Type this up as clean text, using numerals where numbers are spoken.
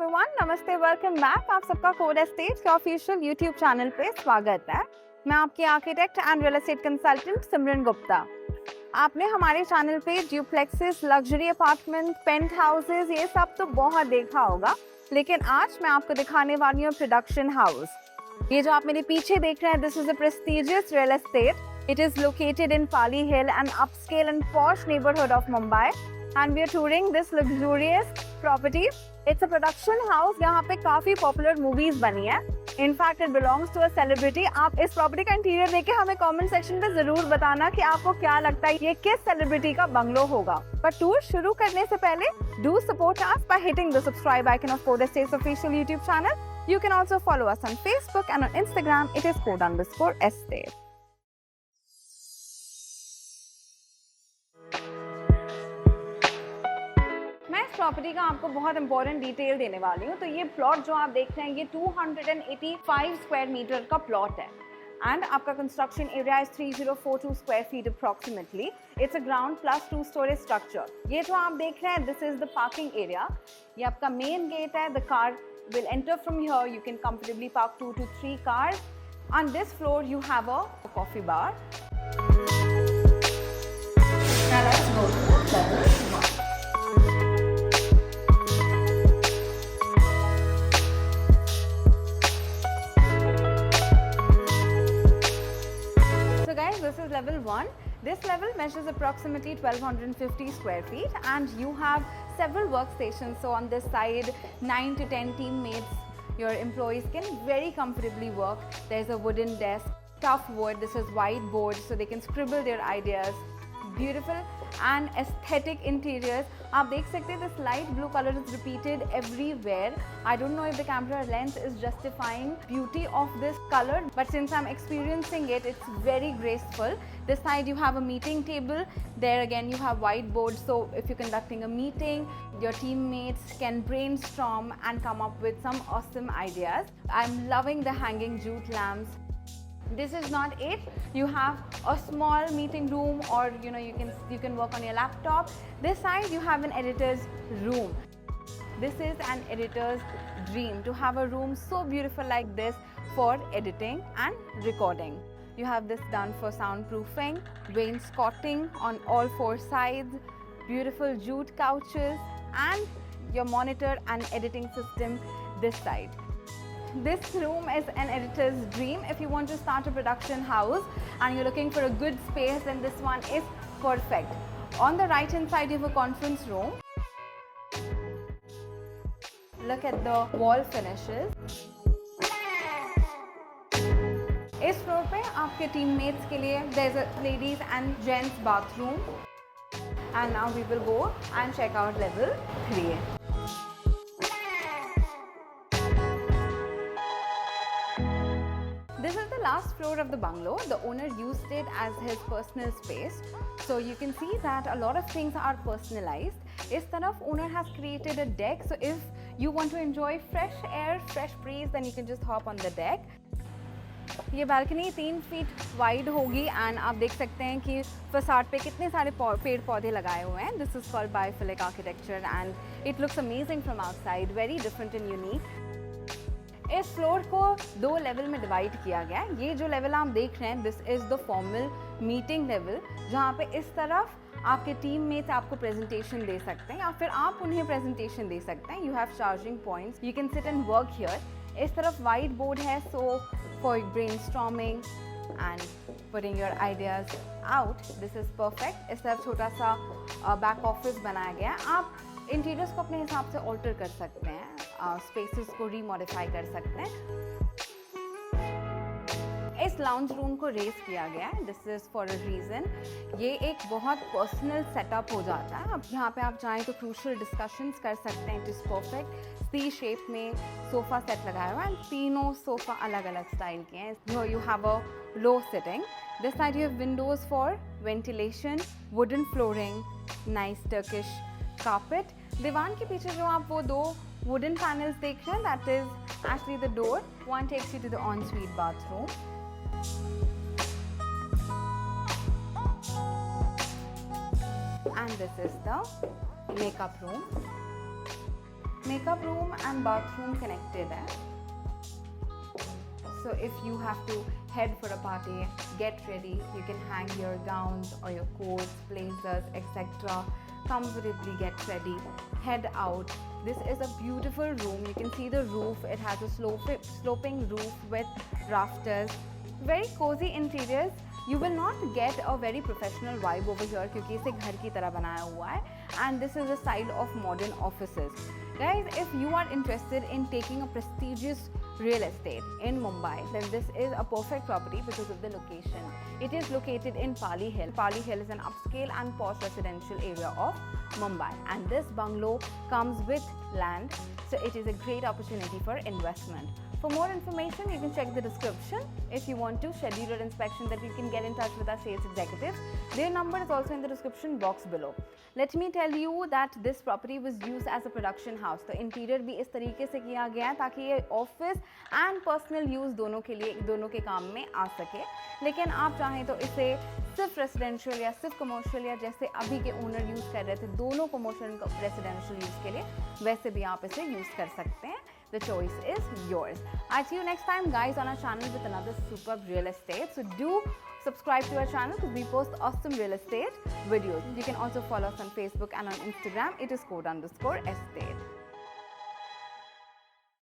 Everyone, नमस्ते, welcome back. आप सबका कोड एस्टेट के ऑफिशियल यूट्यूब चैनल पे स्वागत है। मैं आपकी architect and real estate consultant Simran Gupta. आपने हमारे चैनल पे duplexes, luxury apartment, penthouses, ये सब तो बहुत देखा होगा, लेकिन आज मैं आपको दिखाने वाली हूँ प्रोडक्शन हाउस। ये जो आप मेरे पीछे देख रहे हैं, this is a prestigious real estate. It is located in Pali hill, an upscale and posh neighborhood of Mumbai, and we are touring this luxurious property. It's a production house. यहाँ पे काफी पॉपुलर मूवीज बनी है। In fact, it belongs to a celebrity. आप इस property का interior देख के हमें कमेंट सेक्शन पे जरूर बताना कि आपको क्या लगता है ये किस सेलिब्रिटी का बंगलो होगा। पर टूर शुरू करने से पहले do support us by hitting the subscribe icon of Code Estate's official YouTube channel. You can also follow us on Facebook and on Instagram. It is code_estate. Property का आपको बहुत इंपॉर्टेंट डिटेल देने वाली हूँ। तो ये प्लॉट जो आप देख रहे हैं, ये 285 स्क्वायर मीटर का प्लॉट है एंड आपका construction area is 3042 square feet approximately. It's a ground plus 2 storage structure. ये जो आप देख रहे हैं, this is the parking area. ये आपका मेन गेट है। The car will enter from here. You can comfortably park 2 to 3 cars. On this floor you have a coffee bar. Now let's go to level 1. So guys, this is level 1. This level measures approximately 1250 square feet and you have several workstations. So on this side, 9 to 10 teammates, your employees can very comfortably work. There's a wooden desk, tough wood. This is whiteboard, so they can scribble their ideas. Beautiful and aesthetic interiors. आप देख सकते हैं this light blue color is repeated everywhere. I don't know if the camera lens is justifying beauty of this color, but since I'm experiencing it, it's very graceful. This side you have a meeting table. There again you have whiteboard, so if you're conducting a meeting, your teammates can brainstorm and come up with some awesome ideas. I'm loving the hanging jute lamps. This is not it. You have a small meeting room, or you can work on your laptop. This side you have an editor's room. This is an editor's dream to have a room so beautiful like this for editing and recording. You have this done for soundproofing, wainscoting on all 4 sides, beautiful jute couches, and your monitor and editing system this side. This room is an editor's dream. If you want to start a production house and you're looking for a good space, then this one is perfect. On the right hand side you have a conference room. Look at the wall finishes. इस floor पे आपके teammates के लिए there's a ladies and gents bathroom. And now we will go and check out level 3. This is the last floor of the bungalow. The owner used it as his personal space. So you can see that a lot of things are personalized. Is taraf owner has created a deck. So if you want to enjoy fresh air, fresh breeze, then you can just hop on the deck. ये balcony 3 feet wide होगी and आप देख सकते हैं कि facade पे कितने सारे पेड़ पौधे लगाए हुए हैं. This is called biophilic architecture and it looks amazing from outside, very different and unique. इस फ्लोर को 2 लेवल में डिवाइड किया गया है. ये जो लेवल आप देख रहे हैं, this is the formal meeting level, जहाँ पे इस तरफ आपके टीममेट्स आपको प्रेजेंटेशन दे सकते हैं या फिर आप उन्हें प्रेजेंटेशन दे सकते हैं. You have charging points, you can sit and work here. इस तरफ वाइट बोर्ड है, so for brainstorming and putting your ideas out. This is perfect. इस तरफ छोटा सा बैक ऑफिस बनाया गया है. आप इंटीरियर्स को अपने हिसाब से ऑल्टर कर सकते हैं, स्पेसेस को रीमॉडिफाई कर सकते हैं. इस लाउंज रूम को रेज किया गया है. This is for a reason. ये एक बहुत पर्सनल सेटअप हो जाता है. अब यहाँ पे आप चाहें तो क्रूशियल डिस्कशंस कर सकते हैं. It is perfect. C shape में सोफ़ा सेट लगाया हुआ है. तीनों सोफ़ा अलग अलग स्टाइल के हैं. You have a low sitting. This side you have windows for ventilation, wooden flooring, nice Turkish carpet. दीवान के पीछे जो आप वो 2 wooden panels देख रहे हैं, that is actually the door. One takes you to the ensuite bathroom. And this is the makeup room. Makeup room and bathroom connected hai. So if you have to head for a party, get ready, you can hang your gowns or your coats, blazers, etc. Comfortably get ready, head out. This is a beautiful room. You can see the roof. It has a sloping roof with rafters. Very cozy interiors. You will not get a very professional vibe over here क्योंकि इसे घर की तरह बनाया हुआ है. And this is a side of modern offices. Guys, if you are interested in taking a prestigious real estate in Mumbai, then this is a perfect property because of the location. It is located in Pali Hill. Pali Hill is an upscale and posh residential area of Mumbai, and this bungalow comes with land, so it is a great opportunity for investment. For more information, you can check the description. If you want to schedule your inspection, that you can get in touch with our sales executives. Their number is also in the description box below. Let me tell you that this property was used as a production house. तो interior भी इस तरीके से किया गया है ताकि ये ऑफिस एंड पर्सनल यूज़ दोनों के लिए, दोनों के काम में आ सके. लेकिन आप चाहें तो इसे सिर्फ रेसिडेंशियल या सिर्फ कमर्शियल या जैसे अभी के ओनर यूज़ कर रहे थे दोनों कमर्शियल रेसिडेंशियल यूज़ के लिए, वैसे भी आप इसे यूज़ कर सकते हैं. The choice is yours. I'll see you next time, guys, on our channel with another superb real estate. So do subscribe to our channel because we post awesome real estate videos. You can also follow us on Facebook and on Instagram. It is code_estate.